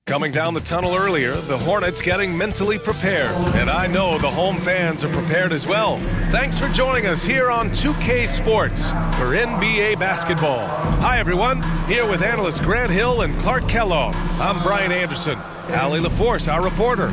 Coming down the tunnel earlier, the Hornets getting mentally prepared. And I know the home fans are prepared as well. Thanks for joining us here on 2K Sports for NBA basketball. Hi, everyone. Here with analysts Grant Hill and Clark Kellogg. I'm Brian Anderson. Allie LaForce, our reporter.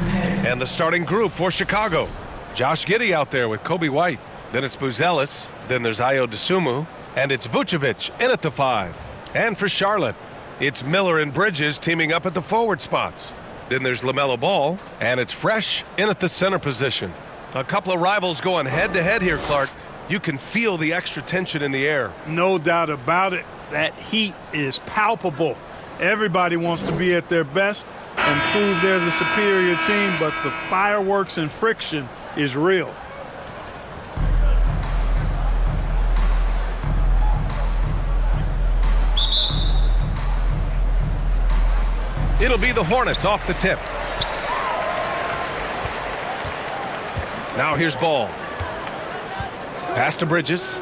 And the starting group for Chicago. Josh Giddey out there with Kobe White. Then it's Buzelis. Then there's Ayo Dosunmu. And it's Vucevic in at the 5. And for Charlotte, it's Miller and Bridges teaming up at the forward spots. Then there's LaMelo Ball, and it's Fresh in at the center position. A couple of rivals going head-to-head here, Clark. You can feel the extra tension in the air. No doubt about it. That heat is palpable. Everybody wants to be at their best and prove they're the superior team, but the fireworks and friction is real. It'll be the Hornets off the tip. Now here's Ball. Pass to Bridges.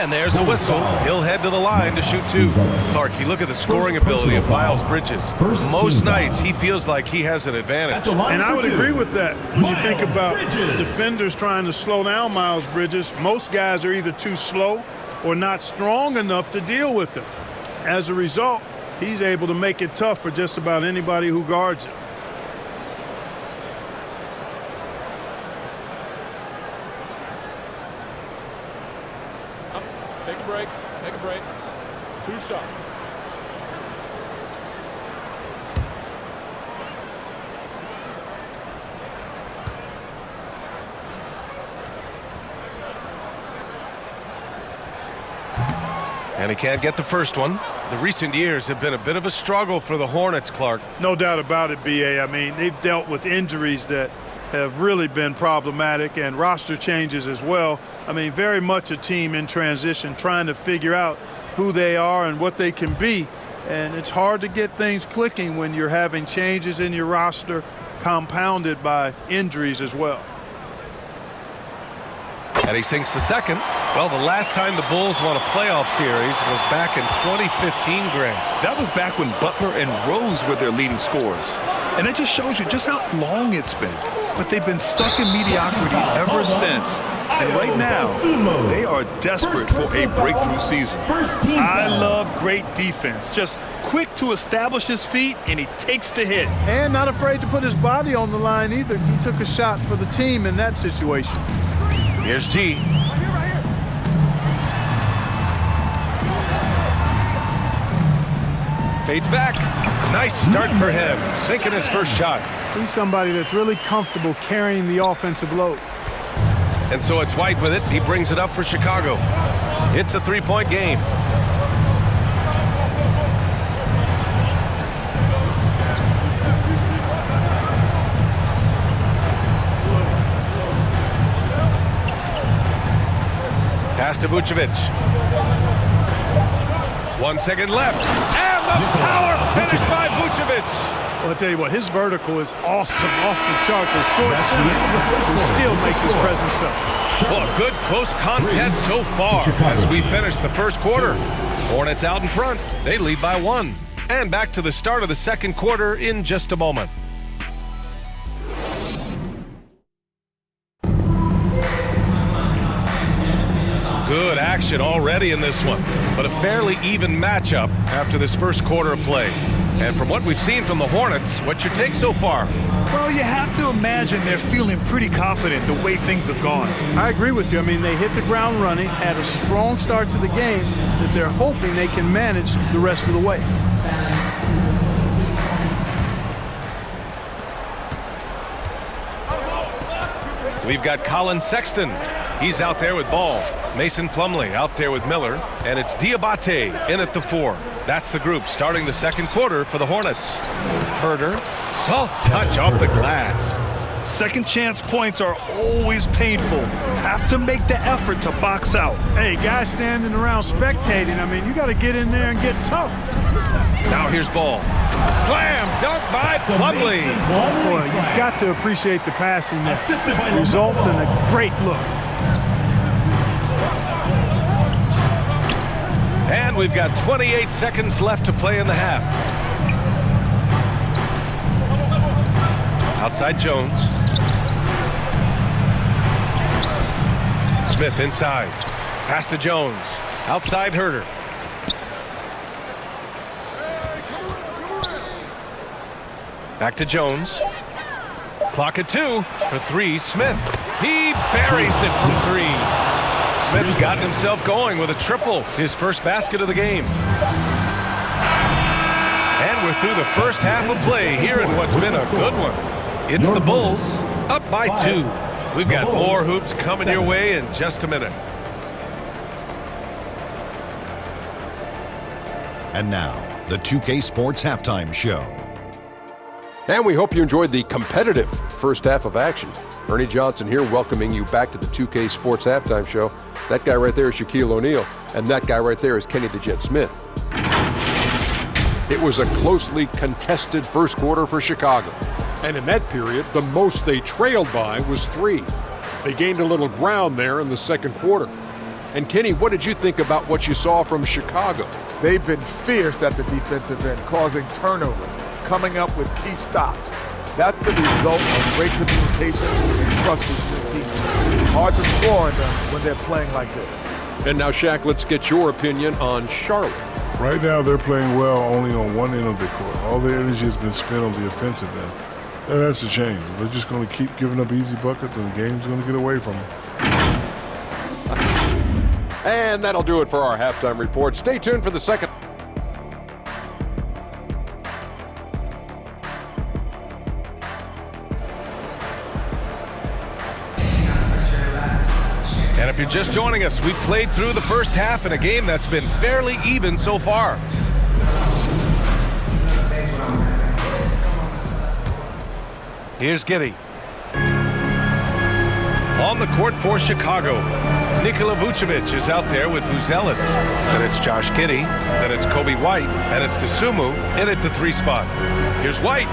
And there's a whistle. He'll head to the line to shoot two. Clark, you look at the scoring ability of Miles Bridges. Most nights he feels like he has an advantage. And I would agree with that. When you think about defenders trying to slow down Miles Bridges, most guys are either too slow or not strong enough to deal with him. As a result, he's able to make it tough for just about anybody who guards him. Take a break. 2 shots. And he can't get the first one. The recent years have been a bit of a struggle for the Hornets, Clark. No doubt about it, B.A. I mean, they've dealt with injuries that have really been problematic and roster changes as well. I mean, very much a team in transition, trying to figure out who they are and what they can be. And it's hard to get things clicking when you're having changes in your roster compounded by injuries as well. And he sinks the second. Well, the last time the Bulls won a playoff series was back in 2015, Grant. That was back when Butler and Rose were their leading scorers. And it just shows you just how long it's been. But they've been stuck in mediocrity ever since. And right now, they are desperate for a breakthrough season. I love great defense. Just quick to establish his feet, and he takes the hit. And not afraid to put his body on the line either. He took a shot for the team in that situation. Here's G. Fades back. Nice start for him. Sinking his first shot. He's somebody that's really comfortable carrying the offensive load. And so it's White with it. He brings it up for Chicago. It's a 3-point game. Pass to Vucevic. 1 second left. And the power finish by Vucevic. Well, I'll tell you what, his vertical is awesome, off the charts. A short center, so still makes his presence felt. Well, a good close contest so far as we finish the first quarter. Hornets out in front. They lead by 1. And back to the start of the second quarter in just a moment. Good action already in this one, but a fairly even matchup after this first quarter of play. And from what we've seen from the Hornets, what's your take so far? Well, you have to imagine they're feeling pretty confident the way things have gone. I agree with you. I mean, they hit the ground running, had a strong start to the game that they're hoping they can manage the rest of the way. We've got Colin Sexton. He's out there with Ball. Mason Plumlee out there with Miller. And it's Diabate in at the 4. That's the group starting the second quarter for the Hornets. Herder, soft touch off the glass. Second chance points are always painful. Have to make the effort to box out. Hey, guys standing around spectating, I mean, you got to get in there and get tough. Now here's Ball. Slam dunk by Plumlee. Boy, you've got to appreciate the passing that results in a great look. we've got 28 seconds left to play in the half. Outside Jones. Smith inside. Pass to Jones. Outside Herter. Back to Jones. Clock at 2 for 3. Smith. He buries it from 3. Smith's gotten himself going with a triple, his first basket of the game. And we're through the first half of play here in what's been a good one. It's the Bulls up by 2. We've got more hoops coming your way in just a minute. And now, the 2K Sports Halftime Show. And we hope you enjoyed the competitive first half of action. Ernie Johnson here welcoming you back to the 2K Sports Halftime Show. That guy right there is Shaquille O'Neal, and that guy right there is Kenny the Jet Smith. It was a closely contested first quarter for Chicago. And in that period, the most they trailed by was 3. They gained a little ground there in the second quarter. And Kenny, what did you think about what you saw from Chicago? They've been fierce at the defensive end, causing turnovers, coming up with key stops. That's the result of great communication and trust between teams. Hard to score on them when they're playing like this. And now, Shaq, let's get your opinion on Charlotte. Right now, they're playing well only on one end of the court. All their energy has been spent on the offensive end. And that's a change. They're just going to keep giving up easy buckets, and the game's going to get away from them. And that'll do it for our halftime report. Stay tuned for the second. And if you're just joining us, we played through the first half in a game that's been fairly even so far. Here's Giddey. On the court for Chicago, Nikola Vucevic is out there with Buzelis. Then it's Josh Giddey. Then it's Kobe White. And it's Dosunmu in at the 3 spot. Here's White.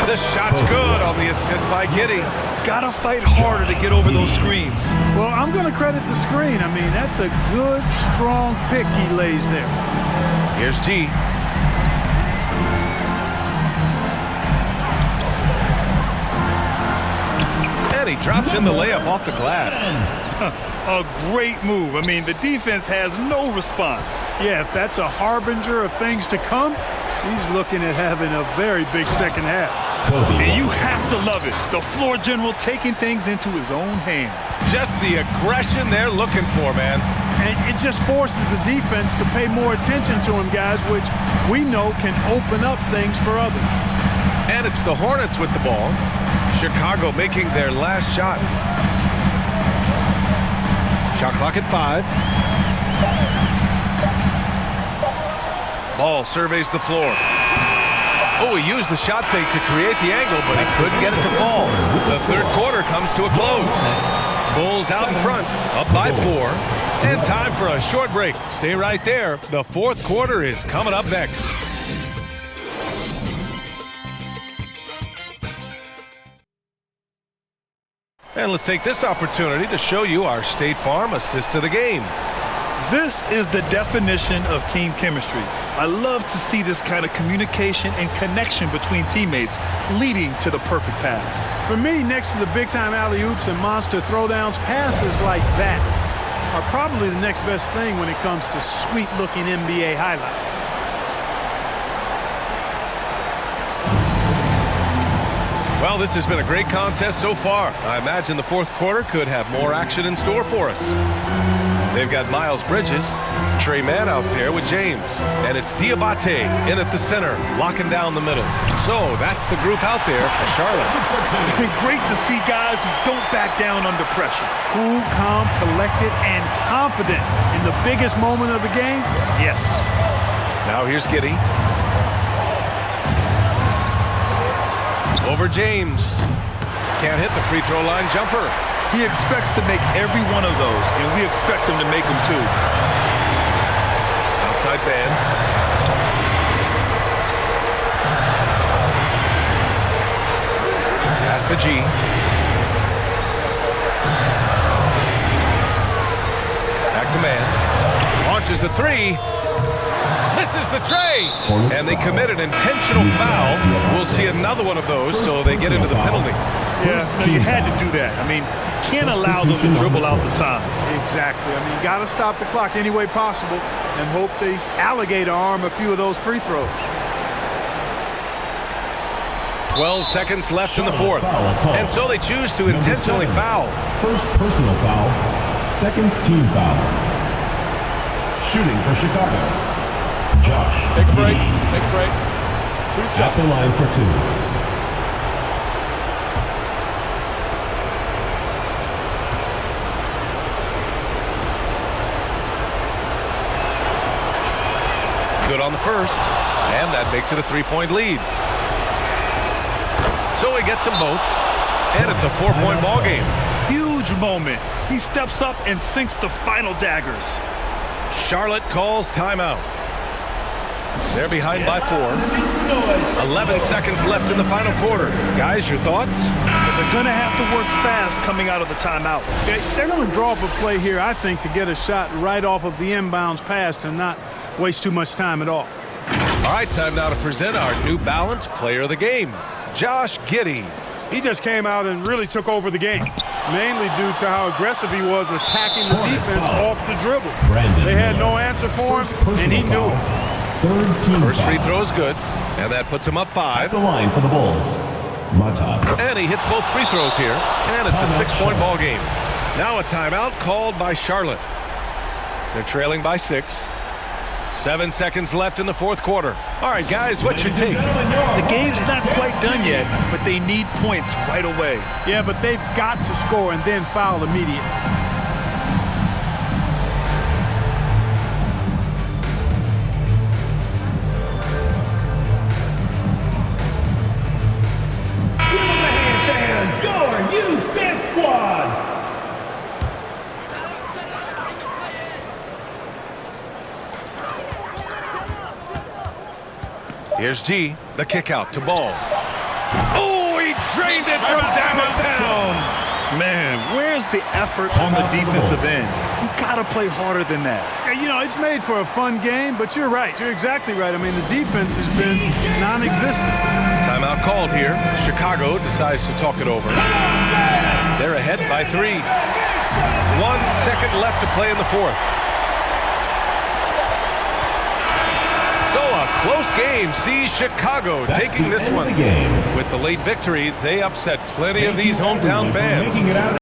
The shot's good on the assist by Giddey. Gotta fight harder to get over those screens. Well, I'm going to credit the screen. I mean, that's a good, strong pick he lays there. Here's G. And he drops in the layup off the glass. A great move. I mean, the defense has no response. Yeah, if that's a harbinger of things to come, he's looking at having a very big second half. And you have to love it. The floor general taking things into his own hands. Just the aggression they're looking for, man. And it just forces the defense to pay more attention to him, guys, which we know can open up things for others. And it's the Hornets with the ball. Chicago making their last shot. Shot clock at 5. Ball surveys the floor. Oh, he used the shot fake to create the angle, but he couldn't get it to fall. The third quarter comes to a close. Bulls out in front, up by 4. And time for a short break. Stay right there. The fourth quarter is coming up next. And let's take this opportunity to show you our State Farm assist to the game. This is the definition of team chemistry. I love to see this kind of communication and connection between teammates leading to the perfect pass. For me, next to the big-time alley-oops and monster throwdowns, passes like that are probably the next best thing when it comes to sweet-looking NBA highlights. Well, this has been a great contest so far. I imagine the fourth quarter could have more action in store for us. They've got Miles Bridges, Trey Mann out there with James. And it's Diabate in at the center, locking down the middle. So that's the group out there for Charlotte. It's been great to see guys who don't back down under pressure. Cool, calm, collected, and confident in the biggest moment of the game. Yes. Now here's Giddey. Over James. Can't hit the free throw line jumper. He expects to make every one of those, and we expect him to make them too. Outside band. Pass to G. Back to man. On launches a three. Misses the tray. And they commit an intentional foul. We'll see another one of those, so they get into the penalty. Yeah, you had to do that. I mean, can't allow them to dribble out the time. Exactly. I mean, got to stop the clock any way possible and hope they alligator arm a few of those free throws. 12 seconds left in the fourth. And so they choose to intentionally foul. First personal foul, second team foul. Shooting for Chicago, Josh. Take a break. Take a break. 2 shots. At the line for two. Good on the first. And that makes it a 3-point lead. So he gets them both, and it's a 4-point ball game. Huge moment. He steps up and sinks the final daggers. Charlotte calls timeout. They're behind by 4. 11 seconds left in the final quarter. Guys, your thoughts? But they're going to have to work fast coming out of the timeout. They're going to draw up a play here, I think, to get a shot right off of the inbounds pass to not waste too much time at all. All right, time now to present our New Balance Player of the Game, Josh Giddey. He just came out and really took over the game, mainly due to how aggressive he was attacking the defense off the dribble. They had no answer for him, and he knew it. First free throw is good, and that puts him up 5. At the line for the Bulls, Mata. And he hits both free throws here, and it's a 6-point ball game. Now a timeout called by Charlotte. They're trailing by 6. 7 seconds left in the fourth quarter. All right, guys, what's your take? The game's not quite done yet, but they need points right away. Yeah, but they've got to score and then foul immediately. Here's G, the kick out to Ball. Oh, he drained it from downtown. Man, where's the effort on the defensive end? You gotta play harder than that. You know, it's made for a fun game, but you're right. You're exactly right. I mean, the defense has been non-existent. Timeout called here. Chicago decides to talk it over. They're ahead by 3. 1 second left to play in the fourth. So a close game sees Chicago taking this one. With the late victory, they upset plenty of these hometown fans.